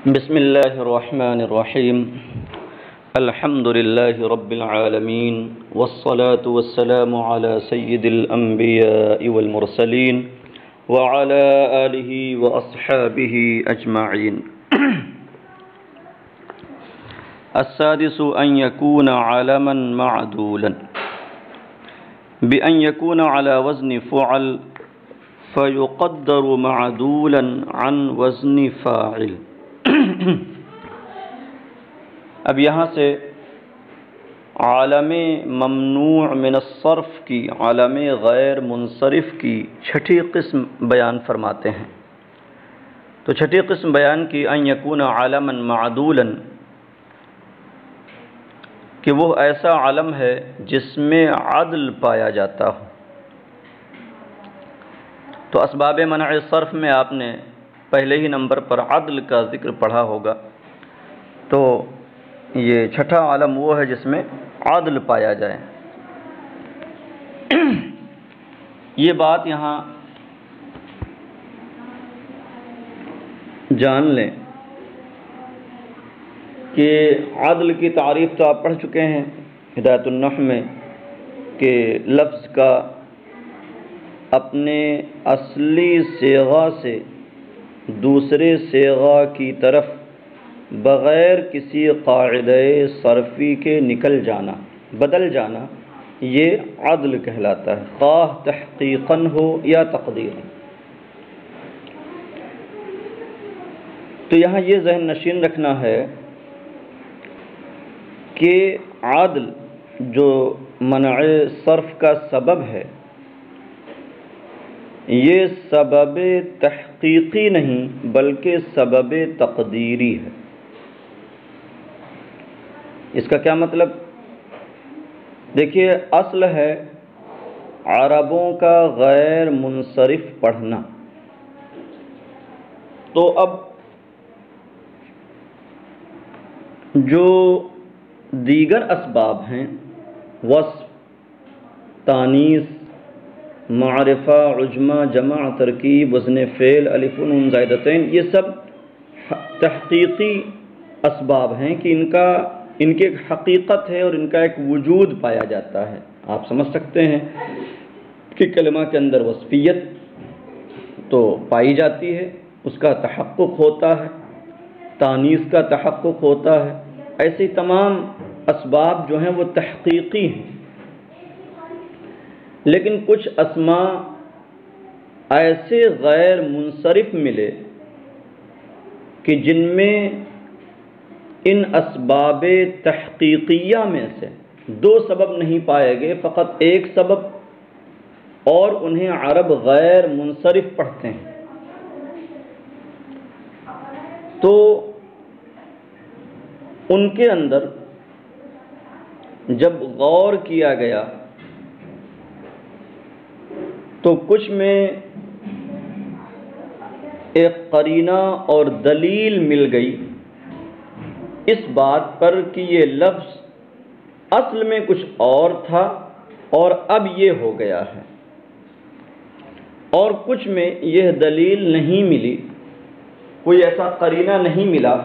بسم الله الرحمن الرحيم. الحمد لله رب العالمين، والصلاة والسلام على سيد الأنبياء والمرسلين وعلى آله وأصحابه أجمعين. السادس أن يكون علما معدولا بأن يكون على وزن فعل فيقدر معدولا عن وزن فاعل. اب یہاں سے عالم ممنوع من الصرف کی، عالم غیر منصرف کی چھٹی قسم بیان فرماتے ہیں. تو چھٹی قسم بیان کی ان یکون عالما معدولا، کہ وہ ایسا عالم ہے جس میں عدل پایا جاتا ہو. تو اسباب منع صرف میں آپ نے پہلے ہی نمبر پر عدل کا ذکر پڑھا ہوگا. تو یہ چھٹا عالم وہ ہے جس میں عدل پایا جائے. یہ بات یہاں جان لیں کہ عدل کی تعریف تو آپ پڑھ چکے ہیں ہدایت النحو میں، کہ لفظ کا اپنے اصلی صیغہ سے دوسرے صیغہ کی طرف بغیر کسی قاعدہ صرفی کے نکل جانا، بدل جانا، یہ عدل کہلاتا ہے، خواہ تحقیقاً ہو یا تقدیراً. تو یہاں یہ ذہن نشین رکھنا ہے کہ عدل جو منع صرف کا سبب ہے، یہ سبب تحقیقی نہیں بلکہ سبب تقدیری ہے. اس کا کیا مطلب؟ دیکھیے، اصل ہے عربوں کا غیر منصرف پڑھنا. تو اب جو دیگر اسباب ہیں، وصف، تانیث، معرفہ، عجمہ، جمع، ترکیب، وزن فعل، الف و نون زائدتین، یہ سب تحقیقی اسباب ہیں کہ ان کی ایک حقیقت ہے اور ان کا ایک وجود پایا جاتا ہے. آپ سمجھ سکتے ہیں کہ کلمہ کے اندر وصفیت تو پائی جاتی ہے، اس کا تحقق ہوتا ہے، تانیث کا تحقق ہوتا ہے. ایسے تمام اسباب جو ہیں وہ تحقیقی ہیں. لیکن کچھ اسماء ایسے غیر منصرف ملے کہ جن میں ان اسباب تحقیقیہ میں سے دو سبب نہیں پائے گئے، فقط ایک سبب، اور انہیں عرب غیر منصرف پڑھتے ہیں. تو ان کے اندر جب غور کیا گیا تو کچھ میں ایک قرینہ اور دلیل مل گئی اس بات پر کہ یہ لفظ اصل میں کچھ اور تھا اور اب یہ ہو گیا ہے، اور کچھ میں یہ دلیل نہیں ملی، کوئی ایسا قرینہ نہیں ملا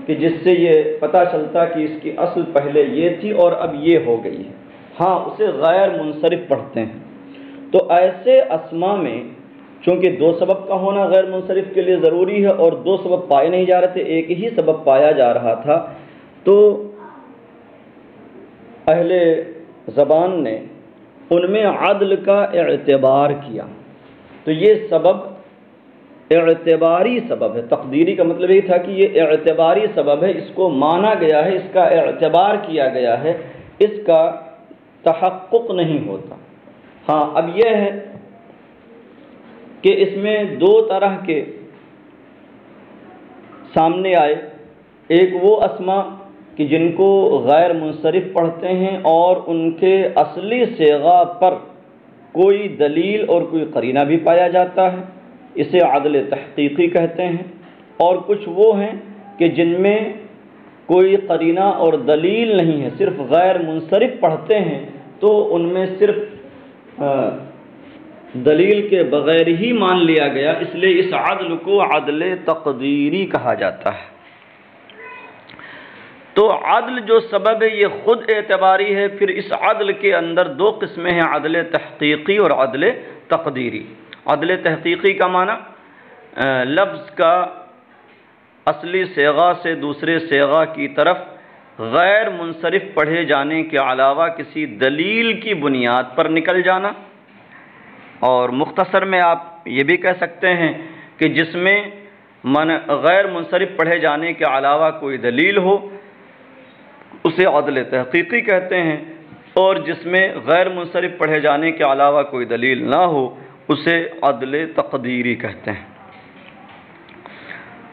کہ جس سے یہ پتہ چلتا کہ اس کی اصل پہلے یہ تھی اور اب یہ ہو گئی ہے. ہاں، اسے غیر منصرف پڑھتے ہیں. تو ایسے اسماء میں چونکہ دو سبب کا ہونا غیر منصرف کے لیے ضروری ہے اور دو سبب پائے نہیں جا رہے تھے، ایک ہی سبب پایا جا رہا تھا، تو اہل زبان نے ان میں عدل کا اعتبار کیا. تو یہ سبب اعتباری سبب ہے. تقدیری کا مطلب یہ تھا کہ یہ اعتباری سبب ہے، اس کو مانا گیا ہے، اس کا اعتبار کیا گیا ہے، اس کا تحقق نہیں ہوتا. ہاں، اب یہ ہے کہ اس میں دو طرح کے سامنے آئے. ایک وہ اسماء کہ جن کو غیر منصرف پڑھتے ہیں اور ان کے اصلی صیغہ پر کوئی دلیل اور کوئی قرینہ بھی پایا جاتا ہے، اسے عدل تحقیقی کہتے ہیں. اور کچھ وہ ہیں کہ جن میں کوئی قرینہ اور دلیل نہیں ہے، صرف غیر منصرف پڑھتے ہیں، تو ان میں صرف دلیل کے بغیر ہی مان لیا گیا. اس لیے اس عدل کو عدل تقدیری کہا جاتا ہے. تو عدل جو سبب ہے یہ خود اعتباری ہے. پھر اس عدل کے اندر دو قسمیں ہیں، عدل تحقیقی اور عدل تقدیری. عدل تحقیقی کا معنی لفظ کا اصلی صیغہ سے دوسرے صیغہ کی طرف غیر منصرف پڑھے جانے کے علاوہ کسی دلیل کی بنیاد پر نکل جانا. اور مختصر میں آپ یہ بھی کہہ سکتے ہیں کہ جس میں غیر منصرف پڑھے جانے کے علاوہ کوئی دلیل ہو اسے عدل تحقیقی کہتے ہیں، اور جس میں غیر منصرف پڑھے جانے کے علاوہ کوئی دلیل نہ ہو اسے عدل تقدیری کہتے ہیں.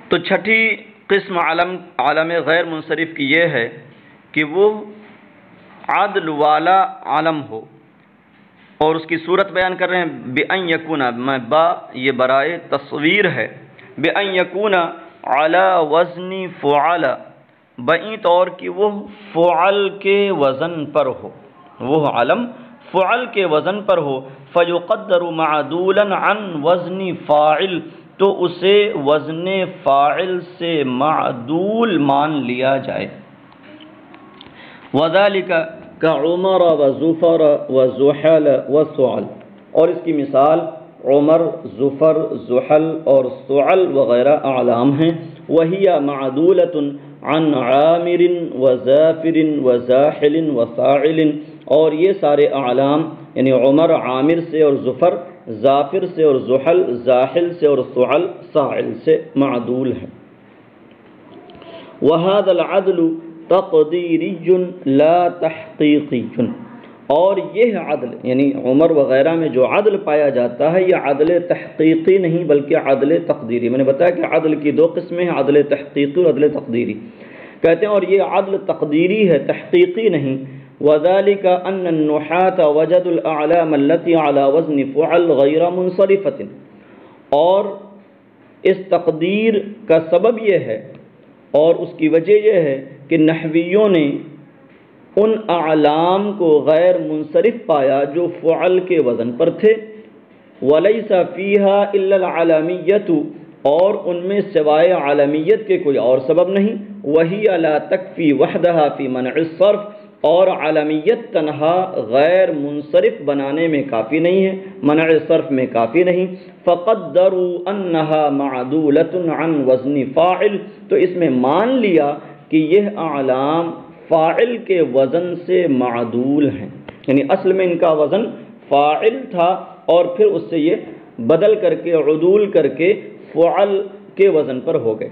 تو چھٹی قسم عالم غیر منصرف کی یہ ہے کہ وہ عدل والا عالم ہو، اور اس کی صورت بیان کر رہے ہیں بِأَن يَكُونَ، میں با یہ برائے تصویر ہے، بِأَن يَكُونَ عَلَى وَزْنِ فُعَلَ، بئیں طور کہ وہ فعل کے وزن پر ہو، وہ عالم فعل کے وزن پر ہو. فَيُقَدَّرُ مَعْدُولًا عَنْ وَزْنِ فَاعِلٍ، تو اسے وزن فاعل سے معدول مان لیا جائے. وَذَلِكَ كَعُمَرَ وَزُفَرَ وَزُحَلَ وَسُعَلَ، اور اس کی مثال عمر، زفر، زحل اور سعل وغیرہ اعلام ہیں. وَهِيَ مَعْدُولَةٌ عن عامر وزافر وزاحل وفاعل، اور یہ سارے اعلام یعنی عمر عامر سے اور زفر زافر سے اور زحل زاحل سے اور سعل ساعل سے معدول ہے. وهذا العدل تقدیری لا تحقیقی، اور یہ عدل یعنی عمر وغیرہ میں جو عدل پایا جاتا ہے یہ عدل تحقیقی نہیں بلکہ عدل تقدیری. میں نے بتایا کہ عدل کی دو قسمیں ہیں، عدل تحقیقی اور عدل تقدیری. کہتے ہیں اور یہ عدل تقدیری ہے، تحقیقی نہیں. وذلك ان النحاة وجدوا الاعلام التي على وزن فعل غیر منصرفة، اور اس تقدیر کا سبب یہ ہے اور اس کی وجہ یہ ہے کہ نحویوں نے ان اعلام کو غیر منصرف پایا جو فعل کے وزن پر تھے. وَلَيْسَ فِيهَا إِلَّا الْعَالَمِيَّةُ، اور ان میں سوائے عالمیت کے کوئی اور سبب نہیں. وَهِيَ لَا تَكْفِي وَحْدَهَا فِي مَنْعِ الصَّرْفِ، اور عالمیت تنہا غیر منصرف بنانے میں کافی نہیں ہے، منع صرف میں کافی نہیں. فَقَدَّرُوا أَنَّهَا مَعْدُولَةٌ عَنْ وَزْنِ فَاعِلٍ، تو اس میں مان لیا کہ یہ اعلام فاعل کے وزن سے معدول ہیں، یعنی اصل میں ان کا وزن فاعل تھا اور پھر اس سے یہ بدل کر کے عدول کر کے فعل کے وزن پر ہو گئے.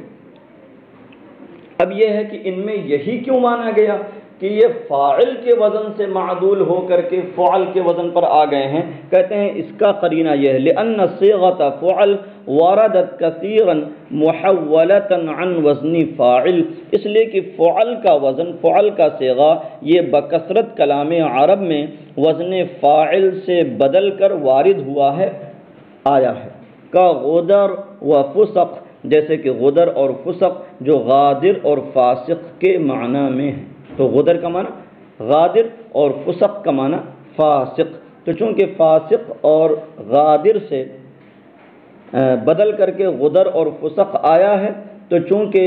اب یہ ہے کہ ان میں یہی کیوں مانا گیا کہ یہ فاعل کے وزن سے معدول ہو کر کے فعل کے وزن پر آ گئے ہیں؟ کہتے ہیں اس کا قرینہ یہ ہے لأن صيغة فعل وردت كثيرا محولة عن وزن فاعل، اس لیے کہ فعل کا وزن، فعل کا صیغہ یہ بکثرت کلام عرب میں وزن فاعل سے بدل کر وارد ہوا ہے، آیا ہے. کا غدر و فسق، جیسے کہ غدر اور فسق جو غادر اور فاسق کے معنی میں ہیں. تو غدر کا معنی غادر اور فسق کا معنی فاسق. تو چونکہ فاسق اور غادر سے بدل کر کے غدر اور فسق آیا ہے، تو چونکہ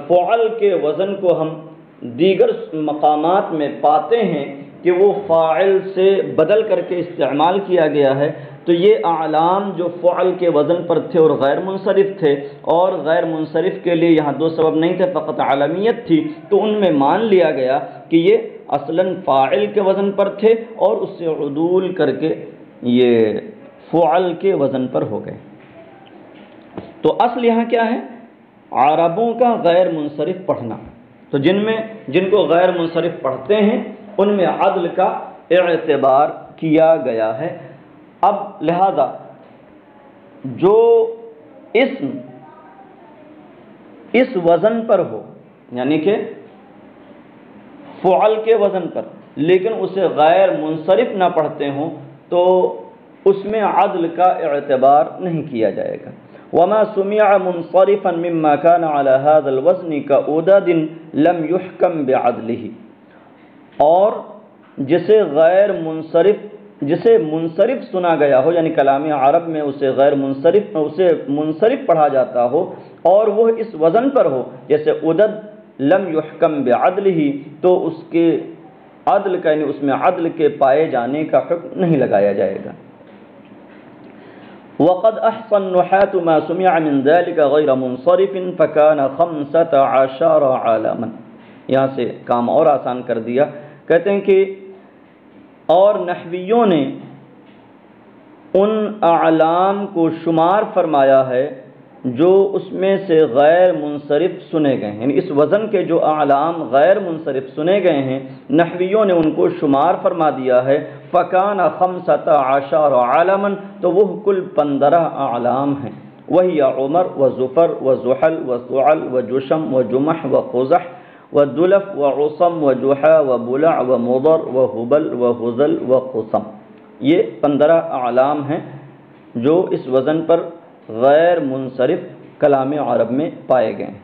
فعل کے وزن کو ہم دیگر مقامات میں پاتے ہیں کہ وہ فاعل سے بدل کر کے استعمال کیا گیا ہے، تو یہ اعلام جو فعل کے وزن پر تھے اور غیر منصرف تھے، اور غیر منصرف کے لیے یہاں دو سبب نہیں تھے، فقط عالمیت تھی، تو ان میں مان لیا گیا کہ یہ اصلاً فاعل کے وزن پر تھے اور اس سے عدول کر کے یہ فعل کے وزن پر ہو گئے. تو اصل یہاں کیا ہے؟ عربوں کا غیر منصرف پڑھنا. تو جن کو غیر منصرف پڑھتے ہیں ان میں عدل کا اعتبار کیا گیا ہے. اب لہذا جو اسم اس وزن پر ہو، یعنی کہ فعل کے وزن پر، لیکن اسے غیر منصرف نہ پڑھتے ہوں، تو اس میں عدل کا اعتبار نہیں کیا جائے گا. وما سمع منصرفا مما كان على هذا الوزن كعدد لم يحكم بعدله، اور جسے منصرف سنا گیا ہو، یعنی کلام عرب میں اسے منصرف پڑھا جاتا ہو اور وہ اس وزن پر ہو، جیسے عدد لم یحکم بعدلہ، تو اس کے عدل کا یعنی اس میں عدل کے پائے جانے کا حکم نہیں لگایا جائے گا۔ وقد احصى النحاة ما سمع من ذلك غير منصرف فكان 15 عالما، یہاں سے کام اور آسان کر دیا، کہتے ہیں کہ اور نحویوں نے ان اعلام کو شمار فرمایا ہے جو اس میں سے غیر منصرف سنے گئے ہیں، یعنی اس وزن کے جو اعلام غیر منصرف سنے گئے ہیں نحویوں نے ان کو شمار فرما دیا ہے۔ فَكَانَ 15 عالما، تو وہ کل 15 اعلام ہیں۔ وہی عمر و ظفر و زحل و ثعل و جشم و جمح و قزح و دلف و عصم و جحا و بلع و مضر و حبل و حزل و قسم، یہ 15 اعلام ہیں جو اس وزن پر غیر منصرف کلام عرب میں پائے گئے ہیں۔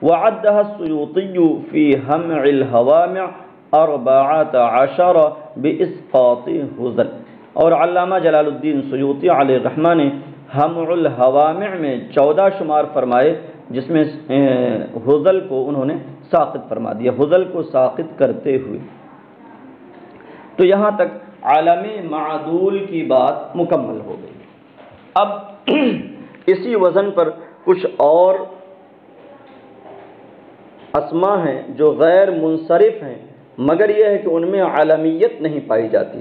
وعدها السیوطی فی ہمع الہوامع 14 باسقاط حزل، اور علامہ جلال الدین سیوطی علیہ الرحمہ نے ہمع الہوامع میں 14 شمار فرمائے، جس میں حزل کو انہوں نے ساقط فرما دیا، حزل کو ساقط کرتے ہوئے۔ تو یہاں تک عالم معدول کی بات مکمل ہو گئی۔ اب اسی وزن پر کچھ اور اسماء ہیں جو غیر منصرف ہیں، مگر یہ ہے کہ ان میں عالمیت نہیں پائی جاتی،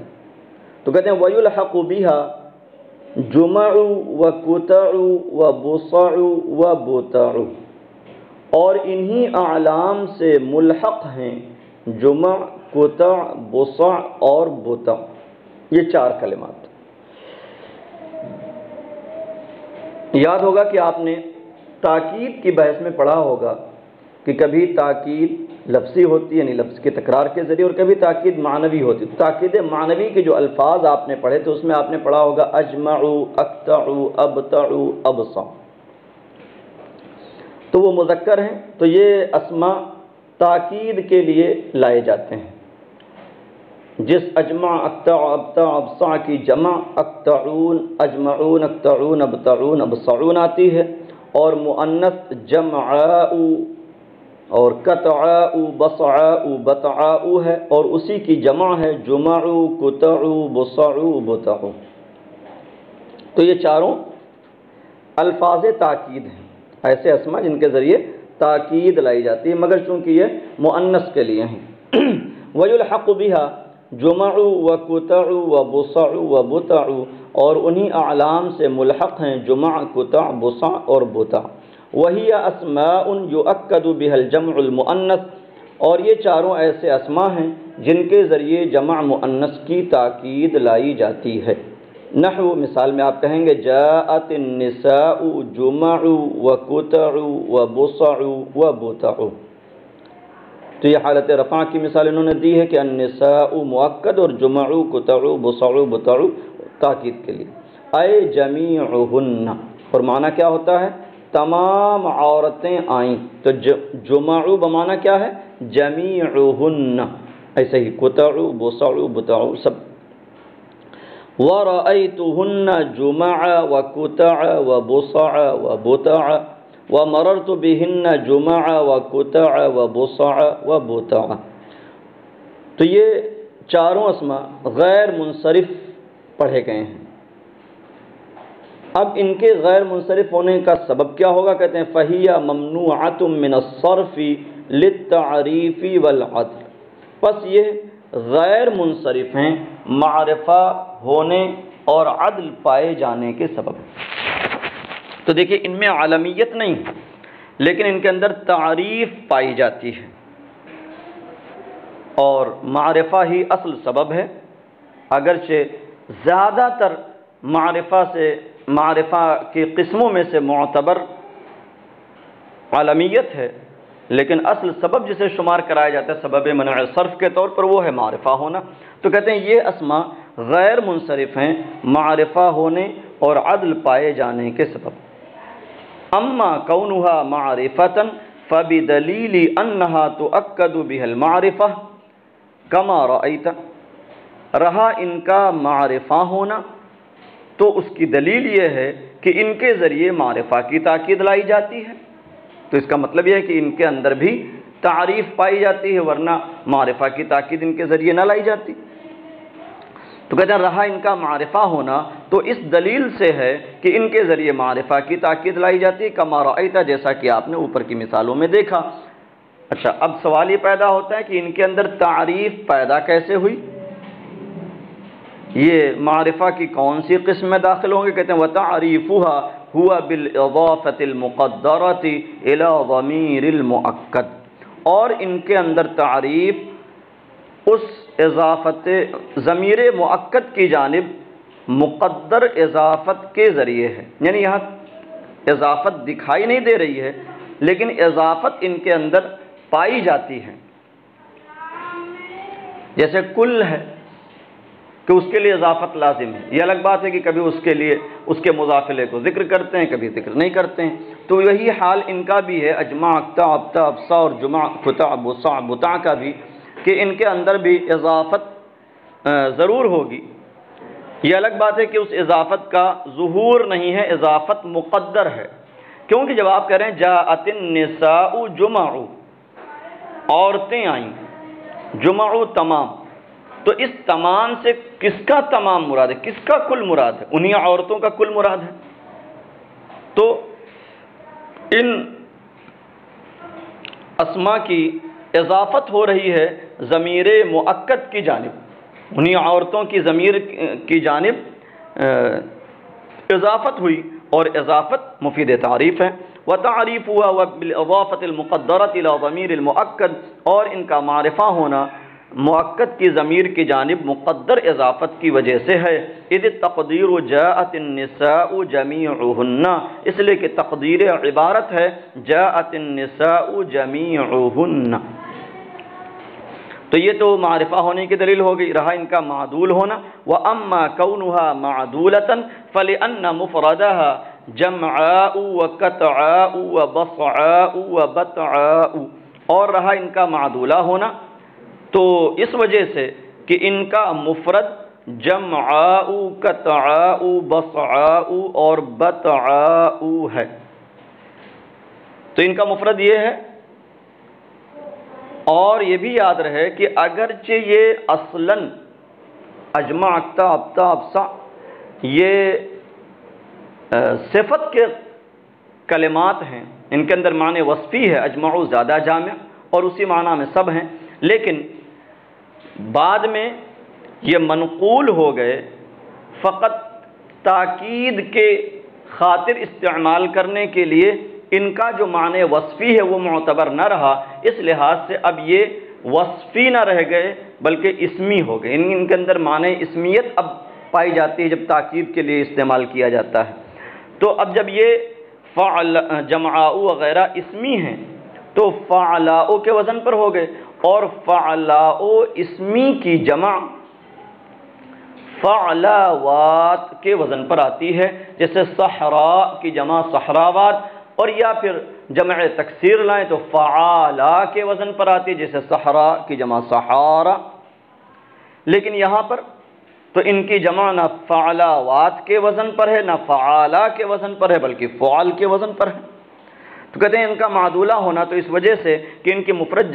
تو کہتے ہیں وَيُلْحَقُ بِهَا جُمَعُ وَقُطَعُ وَبُصَعُ وَبُطَعُ، اور انہی اعلام سے ملحق ہیں جمع، قطع، بصع اور بطع، یہ 4 کلمات۔ یاد ہوگا کہ آپ نے تاکید کی بحث میں پڑھا ہوگا کہ کبھی تاکید لفظی ہوتی ہے یعنی لفظ کے تکرار کے ذریعے، اور کبھی تاکید معنوی ہوتی ہے۔ تاکید معنوی کے جو الفاظ آپ نے پڑھے تو اس میں آپ نے پڑھا ہوگا اجمعوا، اقطعوا، ابطعوا، ابصع، تو وہ مذکر ہیں، تو یہ اسماء تاکید کے لیے لائے جاتے ہیں۔ جس اجمع، اقطع، ابطع، ابصع کی جمع اقطعون، اجمعون، اقطعون، ابطعون، ابصعون آتی ہے، اور مؤنث جمعاء اور قطعاء، بصعاء، بطعاء ہے، اور اسی کی جمع ہے جمع، قطع، بصع، بطع۔ تو یہ 4 الفاظ تاکید ہیں، ایسے اسماء جن کے ذریعے تاکید لائی جاتی ہے، مگر چونکہ یہ مؤنث کے لیے ہیں۔ وَيُلْحَقُ بِهَا جمع وقطع وبصع وبطع، اور انہی اعلام سے ملحق ہیں جمع، قطع، بصع اور بطع۔ وہی اسماء یؤکد بها الجمع المؤنث، اور یہ 4 ایسے اسماء ہیں جن کے ذریعے جمع مؤنث کی تاکید لائی جاتی ہے۔ نحو مثال میں آپ کہیں گے جاءت النساء جمع وقطع وبصع وبطع، تو یہ حالت رفع کی مثال انہوں نے دی ہے کہ النساء مؤکد اور جمع، قطع، بصع، بطع تاکید کے لیے۔ اے جمیعہن، اور معنی کیا ہوتا ہے؟ تمام عورتیں آئیں، تو جمع بمعنی کیا ہے؟ جمیعہن، ایسے ہی قطع، بصع، بطع سب۔ وَرَأَيْتُهُنَّ جُمَعَ وَقُطَعَ وَبُصَعَ وَبُطَعَ وَمَرَرْتُ بِهِنَّ جُمَعَ وَقُطَعَ وَبُصَعَ وَبُطَعَ۔ تو یہ 4 اسماء غیر منصرف پڑھے گئے ہیں۔ اب ان کے غیر منصرف ہونے کا سبب کیا ہوگا؟ کہتے ہیں فَهِيَ مَمْنُوعَةٌ مِّنَ الصَّرْفِ لِلتَّعْرِيفِ وَالْعَدْلِ، پس یہ غیر منصرف ہیں معرفہ ہونے اور عدل پائے جانے کے سبب۔ تو دیکھیں ان میں عالمیت نہیں، لیکن ان کے اندر تعریف پائی جاتی ہے، اور معرفہ ہی اصل سبب ہے، اگرچہ زیادہ تر معرفہ کی قسموں میں سے معتبر عالمیت ہے، لیکن اصل سبب جسے شمار کرایا جاتا ہے سبب منع صرف کے طور پر، وہ ہے معرفہ ہونا۔ تو کہتے ہیں یہ اسماء غیر منصرف ہیں معرفہ ہونے اور عدل پائے جانے کے سبب۔ اما کونها معرفة فبدلیل انها تؤکد بها المعرفة کما رأیت، رہا ان کا معرفہ ہونا تو اس کی دلیل یہ ہے کہ ان کے ذریعے معرفہ کی تاکید لائی جاتی ہے، تو اس کا مطلب یہ ہے کہ ان کے اندر بھی تعریف پائی جاتی ہے، ورنہ معرفہ کی تاکید ان کے ذریعے نہ لائی جاتی۔ تو کہتے ہیں رہا ان کا معرفہ ہونا تو اس دلیل سے ہے کہ ان کے ذریعے معرفہ کی تاکید لائی جاتی ہے، کما رأیت، جیسا کہ آپ نے اوپر کی مثالوں میں دیکھا۔ اچھا، اب سوال یہ پیدا ہوتا ہے کہ ان کے اندر تعریف پیدا کیسے ہوئی؟ یہ معرفہ کی کون سی قسم میں داخل ہوں گے؟ کہتے ہیں وَتَعْرِيفُهَا هُوَ بِالْإِضَافَةِ الْمُقَدَّرَةِ إِلَى ضَمِيرِ الْمُؤَكَّدِ، اور ان کے اندر تعریف اس اضافت ضمیر مؤکد کی جانب مقدر اضافت کے ذریعے ہے، یعنی یہاں اضافت دکھائی نہیں دے رہی ہے لیکن اضافت ان کے اندر پائی جاتی ہے۔ جیسے کل ہے کہ اس کے لیے اضافت لازم ہے، یہ الگ بات ہے کہ کبھی اس کے لیے اس کے مضافلے کو ذکر کرتے ہیں، کبھی ذکر نہیں کرتے ہیں۔ تو یہی حال ان کا بھی ہے، اجمع، اقطع، ابطع، ابصع اور جمع، فتع، بصع، بطع کا بھی، کہ ان کے اندر بھی اضافت ضرور ہوگی۔ یہ الگ بات ہے کہ اس اضافت کا ظہور نہیں ہے، اضافت مقدر ہے۔ کیونکہ جب آپ کہہ رہے ہیں جاءت النساء جمع، عورتیں آئیں، جمع تمام، تو اس تمام سے کس کا تمام مراد ہے؟ کس کا کل مراد ہے؟ انہی عورتوں کا کل مراد ہے۔ تو ان اسما کی اضافت ہو رہی ہے ضمیر مؤکد کی جانب، انہی عورتوں کی ضمیر کی جانب اضافت ہوئی، اور اضافت مفید تعریف ہے۔ وَتَعْرِيفُهَا وَبِالْإِضَافَةِ الْمُقَدَّرَةِ إِلَى ضَمِيرِ الْمُؤَكَّدِ، اور ان کا معرفہ ہونا مؤکد کی ضمیر کی جانب مقدر اضافت کی وجہ سے ہے۔ اذ التقدیر جاءت النساء جمیعہن، اس لیے کہ تقدیر عبارت ہے جاءت النساء جمیعہن۔ تو یہ تو معرفہ ہونے کی دلیل ہو گئی۔ رہا ان کا معدول ہونا، وَأَمَّا كَوْنُهَا مَعْدُولَةً فَلِأَنَّ مُفْرَدَهَا جَمْعَاءُ وَقَطْعَاءُ وَبَصْعَاءُ وَبَطْعَاءُ، اور رہا ان کا معدولہ ہونا تو اس وجہ سے کہ ان کا مفرد جمعاء، قطعاء، بصعاء اور بطعاء ہے۔ تو ان کا مفرد یہ ہے، اور یہ بھی یاد رہے کہ اگرچہ یہ اصلاً اجمع، اقطع، ابطع، ابصع یہ صفت کے کلمات ہیں، ان کے اندر معنی وصفی ہے، اجمع زیادہ جامع اور اسی معنی میں سب ہیں، لیکن بعد میں یہ منقول ہو گئے فقط تاکید کے خاطر استعمال کرنے کے لیے۔ ان کا جو معنی وصفی ہے وہ معتبر نہ رہا، اس لحاظ سے اب یہ وصفی نہ رہ گئے بلکہ اسمی ہو گئے۔ ان کے اندر معنی اسمیت اب پائی جاتی ہے جب تاکید کے لیے استعمال کیا جاتا ہے۔ تو اب جب یہ فعل، جمعاء وغیرہ اسمی ہیں تو فعلاء کے وزن پر ہو گئے، اور فعلاء اسمی کی جمع فعلاوات کے وزن پر آتی ہے، جیسے صحراء کی جمع صحراوات، اور یا پھر جمع تکسیر لائیں تو فعالا کے وزن پر آتی ہے، جیسے صحراء کی جمع صحارا۔ لیکن یہاں پر تو ان کی جمع نہ فعلاوات کے وزن پر ہے نہ فعالا کے وزن پر ہے بلکہ فعال کے وزن پر ہے۔ تو کہتے ہیں ان کا معدولہ ہونا تو اس وجہ سے کہ ان کا مفرد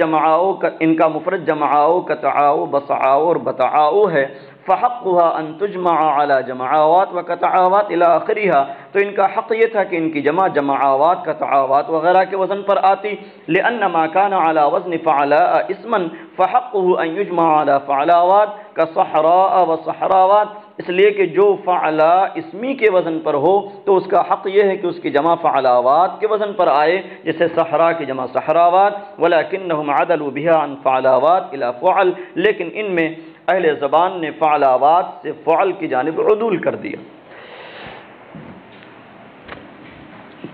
جمعاؤ قطعاؤ بصعاؤ اور بطعاؤ ہے، فحقها ان تجمع على جمعاوات وقطعاوات الى آخرها، تو ان کا حق یہ تھا کہ ان کی جمع جمعاوات، قطعاوات وغیرہ کے وزن پر آتی، لأن ما كان على وزن فعلاء اسما فحقه ان يجمع على فعلاوات كصحراء وصحراوات، اس لیے کہ جو فعلا اسمی کے وزن پر ہو تو اس کا حق یہ ہے کہ اس کی جمع فعلاوات کے وزن پر آئے، جیسے صحرا کی جمع صحراوات، ولكنهم عدلوا بها عن فعلاوات الى فعل، لیکن ان میں اہل زبان نے فعلاوات سے فعل کی جانب عدول کر دیا۔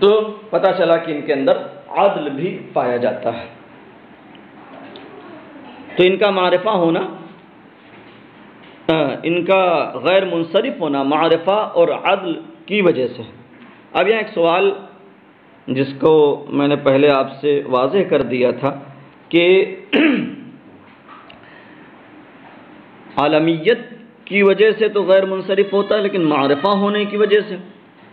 تو پتہ چلا کہ ان کے اندر عدل بھی پایا جاتا ہے۔ تو ان کا معرفہ ہونا، ان کا غیر منصرف ہونا معرفہ اور عدل کی وجہ سے۔ اب یہاں ایک سوال جس کو میں نے پہلے آپ سے واضح کر دیا تھا کہ عالمیت کی وجہ سے تو غیر منصرف ہوتا ہے لیکن معرفہ ہونے کی وجہ سے،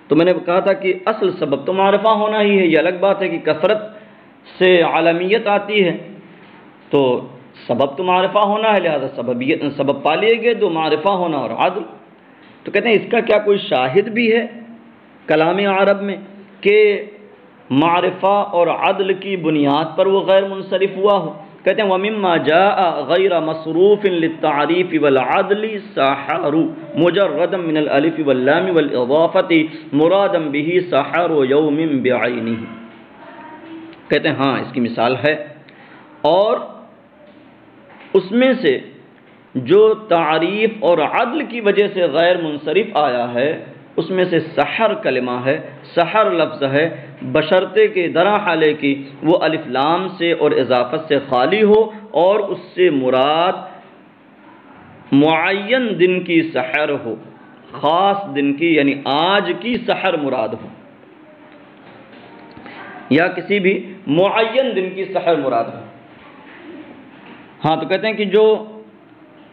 تو میں نے کہا تھا کہ اصل سبب تو معرفہ ہونا ہی ہے۔ یہ الگ بات ہے کہ کثرت سے عالمیت آتی ہے، تو سبب تو معرفہ ہونا ہے، لہذا سبب پا لیے گئے، دو معرفہ ہونا اور عدل۔ تو کہتے ہیں اس کا کیا کوئی شاہد بھی ہے کلام عرب میں کہ معرفہ اور عدل کی بنیاد پر وہ غیر منصرف ہوا ہو؟ کہتے ہیں وَمِمَّا جَاءَ غَيْرَ مَصْرُوفٍ لِلتَّعْرِيفِ وَالْعَدْلِ سَحَرُ مُجَرَّدًا مِنَ الْأَلِفِ وَاللَّامِ وَالْإِضَافَةِ مُرَادًا بِهِ سَحَرُ يَوْمٍ بِعَيْنِهِ۔ کہتے ہیں ہاں اس کی مثال ہے، اور اس میں سے جو تعریف اور عدل کی وجہ سے غیر منصرف آیا ہے اس میں سے سحر کلمہ ہے، سحر لفظ ہے، بشرطے کے درا حالے کی وہ الف لام سے اور اضافت سے خالی ہو، اور اس سے مراد معین دن کی سحر ہو، خاص دن کی، یعنی آج کی سحر مراد ہو، یا کسی بھی معین دن کی سحر مراد ہو۔ ہاں تو کہتے ہیں کہ جو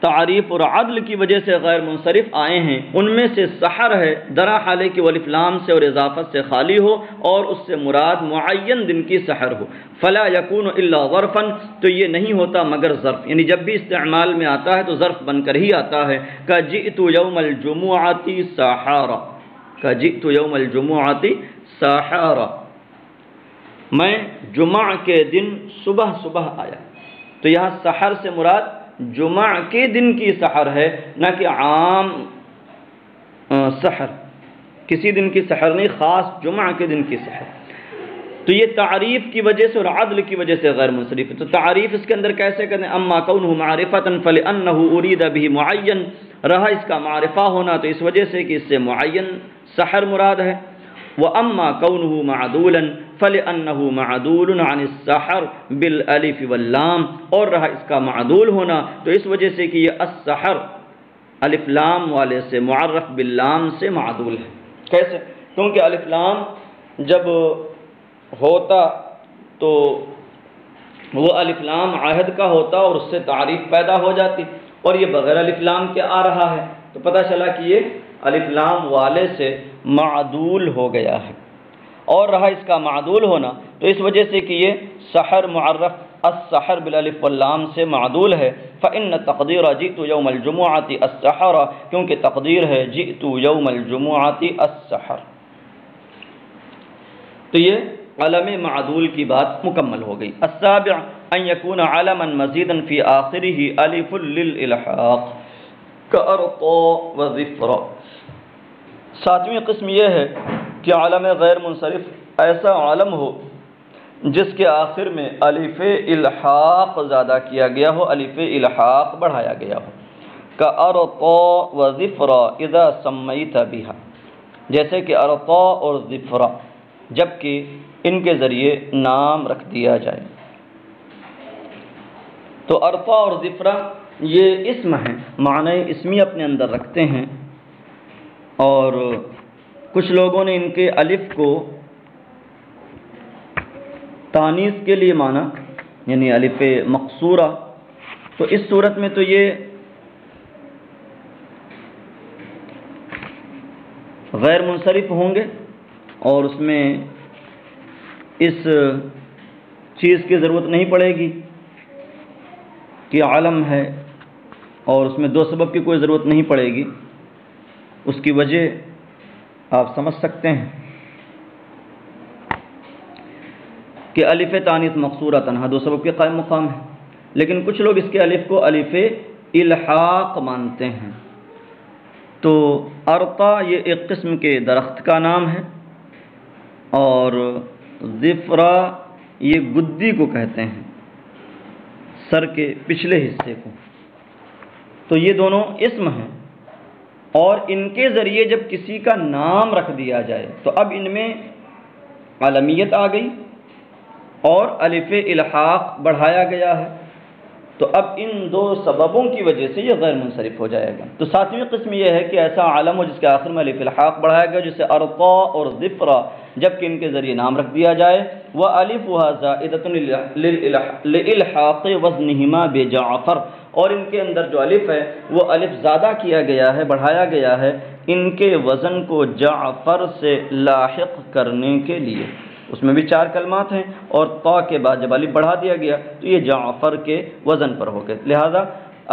تعریف اور عدل کی وجہ سے غیر منصرف آئے ہیں ان میں سے سحر ہے درا حالے کی الف لام سے اور اضافت سے خالی ہو، اور اس سے مراد معین دن کی سحر ہو۔ فلا یکون الا ظرفا، تو یہ نہیں ہوتا مگر ظرف، یعنی جب بھی استعمال میں آتا ہے تو ظرف بن کر ہی آتا ہے۔ کجئت یوم الجمعۃ سحارا، کجئت یوم الجمعۃ سحارا، میں جمعہ کے دن صبح صبح آیا۔ تو یہاں سحر سے مراد جمعہ کے دن کی سحر ہے، نہ کہ عام سحر، کسی دن کی سحر نہیں، خاص جمعہ کے دن کی سحر۔ تو یہ تعریف کی وجہ سے اور عدل کی وجہ سے غیر منصرف ہے۔ تو تعریف اس کے اندر کیسے کریں؟ اما کونہ معرفۃ فلانہ ارید به معین، رہا اس کا معرفہ ہونا تو اس وجہ سے کہ اس سے معین سحر مراد ہے۔ واما کونہ معدولا فلانہ معدول عن السحر بالالف واللام، اور رہا اس کا معدول ہونا تو اس وجہ سے کہ یہ السحر الف لام والے سے معرف باللام سے معدول ہے۔ کیسے؟ کیونکہ الف لام جب ہوتا تو وہ الف لام عہد کا ہوتا اور اس سے تعریف پیدا ہو جاتی، اور یہ بغیر الف لام کے آ رہا ہے تو پتہ چلا کہ یہ الف لام والے سے معدول ہو گیا ہے، اور رہا اس کا معدول ہونا تو اس وجہ سے کہ یہ سحر معرف السحر بالالف واللام سے معدول ہے۔ فإن تقدیر جئت یوم الجمعۃ السحر، کیونکہ تقدیر ہے جئت یوم الجمعۃ السحر۔ تو یہ علم معدول کی بات مکمل ہو گئی۔ السابع ان یکون علما مزیدا فی آخرہ الف للالحاق کارطا وظفر۔ ساتویں قسم یہ ہے کہ علم غیر منصرف ایسا علم ہو جس کے آخر میں الف الحاق زیادہ کیا گیا ہو، الف الحاق بڑھایا گیا ہو۔ کارطا وظفر اذا سمیت بها، جیسے کہ ارطا اور ظفر جبکہ ان کے ذریعے نام رکھ دیا جائے۔ تو ارطا اور ظفر یہ اسم ہیں، معنی اسمی اپنے اندر رکھتے ہیں، اور کچھ لوگوں نے ان کے الف کو تانیث کے لیے مانا، یعنی الف مقصورہ، تو اس صورت میں تو یہ غیر منصرف ہوں گے، اور اس میں اس چیز کی ضرورت نہیں پڑے گی کہ عالم ہے، اور اس میں دو سبب کی کوئی ضرورت نہیں پڑے گی۔ اس کی وجہ آپ سمجھ سکتے ہیں کہ الف تانیث مقصورہ تنہا دو سبب کے قائم مقام ہے، لیکن کچھ لوگ اس کے الف کو الف الحاق مانتے ہیں۔ تو ارطا یہ ایک قسم کے درخت کا نام ہے، اور ظفرا یہ گدی کو کہتے ہیں، سر کے پچھلے حصے کو۔ تو یہ دونوں اسم ہیں، اور ان کے ذریعے جب کسی کا نام رکھ دیا جائے تو اب ان میں عالمیت آ گئی اور الف الحاق بڑھایا گیا ہے، تو اب ان دو سببوں کی وجہ سے یہ غیر منصرف ہو جائے گا۔ تو ساتویں قسم یہ ہے کہ ایسا عالم ہو جس کے آخر میں الف الحاق بڑھایا گیا، جسے ارطا اور ظفرا جبکہ ان کے ذریعے نام رکھ دیا جائے۔ وَأَلِفُهَا زَائِدَةٌ لِإِلْحَاقِ وَزْنِهِمَا بِجَعْفَرٍ، اور ان کے اندر جو الف ہے وہ الف زیادہ کیا گیا ہے، بڑھایا گیا ہے ان کے وزن کو جعفر سے لاحق کرنے کے لیے۔ اس میں بھی 4 کلمات ہیں، اور طا کے بعد جب الف بڑھا دیا گیا تو یہ جعفر کے وزن پر ہو گئے، لہذا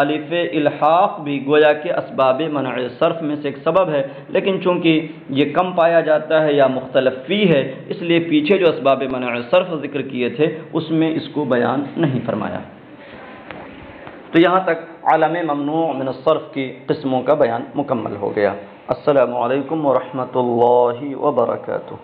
الف الحاق بھی گویا کہ اسباب منع صرف میں سے ایک سبب ہے، لیکن چونکہ یہ کم پایا جاتا ہے یا مختلف فی ہے، اس لیے پیچھے جو اسباب منع صرف ذکر کیے تھے اس میں اس کو بیان نہیں فرمایا۔ تو یہاں تک علم ممنوع من الصرف کی قسموں کا بیان مکمل ہو گیا۔ السلام علیکم ورحمۃ اللہ وبرکاتہ۔